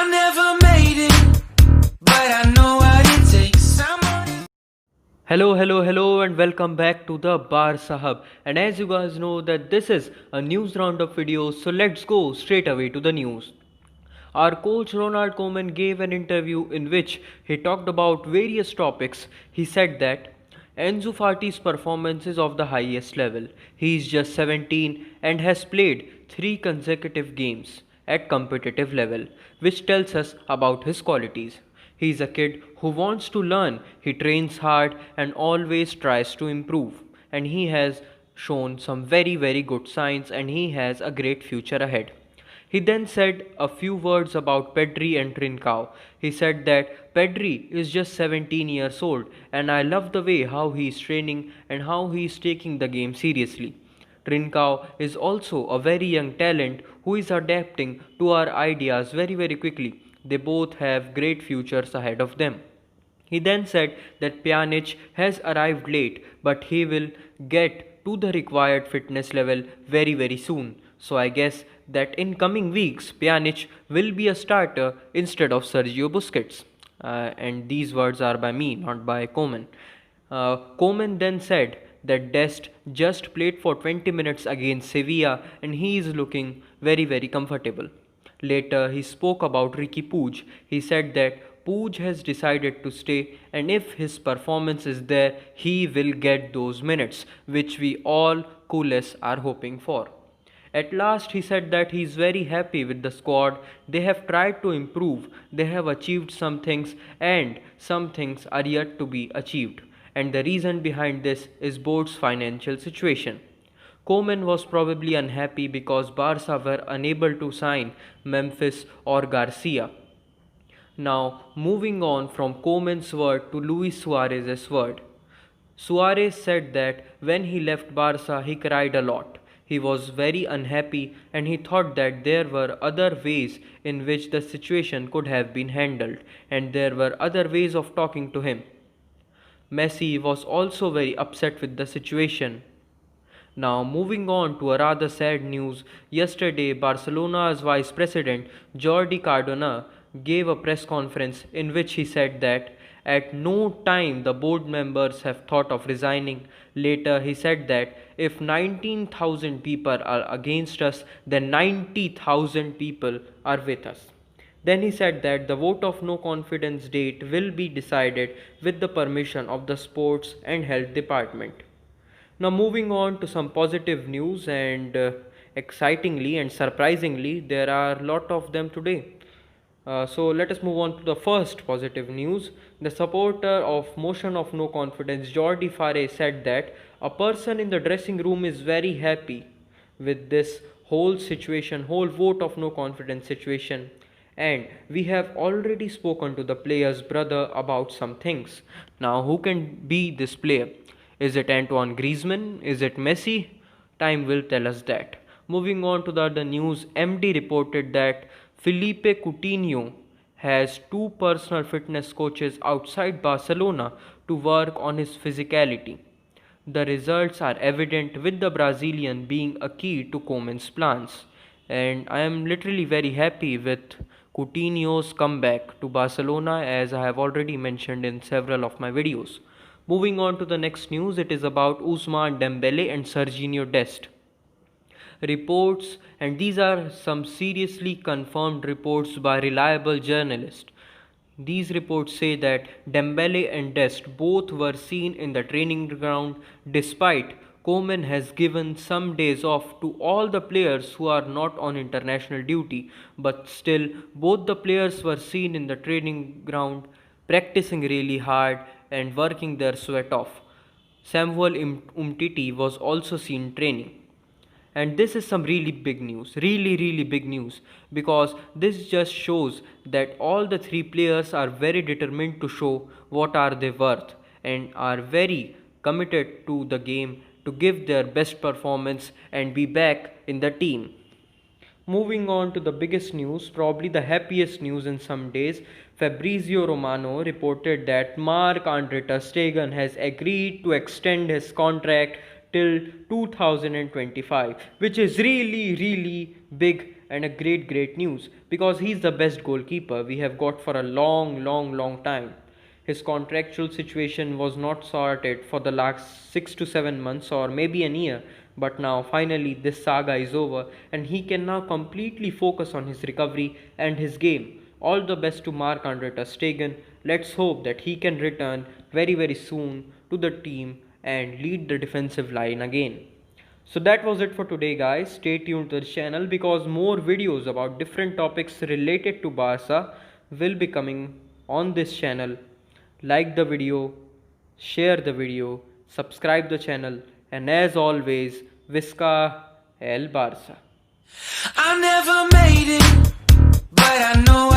I never made it, but I know what it takes. Hello, and welcome back to the Bar Sahab. And as you guys know that this is a news roundup video, so let's go straight away to the news. Our coach Ronald Koeman gave an interview in which he talked about various topics. He said that Enzo Fati's performance is of the highest level. He is just 17 and has played 3 consecutive games at competitive level, which tells us about his qualities. He is a kid who wants to learn, he trains hard and always tries to improve. And he has shown some very good signs and he has a great future ahead. He then said a few words about Pedri and Trincao. He said that Pedri is just 17 years old and I love the way how he is training and how he is taking the game seriously. Trincao is also a very young talent who is adapting to our ideas very quickly. They both have great futures ahead of them. He then said that Pjanic has arrived late, but he will get to the required fitness level very soon. So I guess that in coming weeks, Pjanic will be a starter instead of Sergio Busquets. And these words are by me, not by Koeman. Koeman then said that Dest just played for 20 minutes against Sevilla and he is looking very comfortable. Later, he spoke about Ricky Puig. He said that Puig has decided to stay, and if his performance is there, he will get those minutes, which we all coolest are hoping for. At last, he said that he is very happy with the squad. They have tried to improve, they have achieved some things, and some things are yet to be achieved. And the reason behind this is Board's financial situation. Koeman was probably unhappy because Barca were unable to sign Memphis or Garcia. Now, moving on from Koeman's word to Luis Suarez's word. Suarez said that when he left Barca, he cried a lot. He was very unhappy and he thought that there were other ways in which the situation could have been handled and there were other ways of talking to him. Messi was also very upset with the situation. Now, moving on to a rather sad news, yesterday Barcelona's vice president Jordi Cardona gave a press conference in which he said that at no time the board members have thought of resigning. Later, he said that if 19,000 people are against us, then 90,000 people are with us. Then he said that the vote of no confidence date will be decided with the permission of the Sports and Health Department. Now, moving on to some positive news, and excitingly and surprisingly, there are a lot of them today. So, let us move on to the first positive news. The supporter of motion of no confidence, Jordi Farre, said that a person in the dressing room is very happy with this whole situation, whole vote of no confidence situation. And we have already spoken to the player's brother about some things. Now, who can be this player? Is it Antoine Griezmann? Is it Messi? Time will tell us that. Moving on to the other news, MD reported that Felipe Coutinho has 2 personal fitness coaches outside Barcelona to work on his physicality. The results are evident with the Brazilian being a key to Koeman's plans. And I am literally very happy with Coutinho's comeback to Barcelona, as I have already mentioned in several of my videos. Moving on to the next news, it is about Ousmane Dembele and Serginho Dest. Reports, and these are some seriously confirmed reports by reliable journalists. These reports say that Dembele and Dest both were seen in the training ground despite Koeman has given some days off to all the players who are not on international duty, but still both the players were seen in the training ground practicing really hard and working their sweat off. Samuel Umtiti was also seen training. And this is some really big news, really big news, because this just shows that all the 3 players are very determined to show what are they worth and are very committed to the game to give their best performance and be back in the team. Moving on to the biggest news, probably the happiest news in some days, Fabrizio Romano reported that Marc-Andre Ter Stegen has agreed to extend his contract till 2025, which is really big and a great news because he's the best goalkeeper we have got for a long time. His contractual situation was not sorted for the last 6 to 7 months or maybe an year, but now finally this saga is over and he can now completely focus on his recovery and his game. All the best to Marc-Andre ter Stegen. Let's hope that he can return very soon to the team and lead the defensive line again. So that was it for today guys. Stay tuned to the channel because more videos about different topics related to Barca will be coming on this channel. Like the video, share the video, subscribe the channel, and as always, Visca El Barça. I never made it, but I know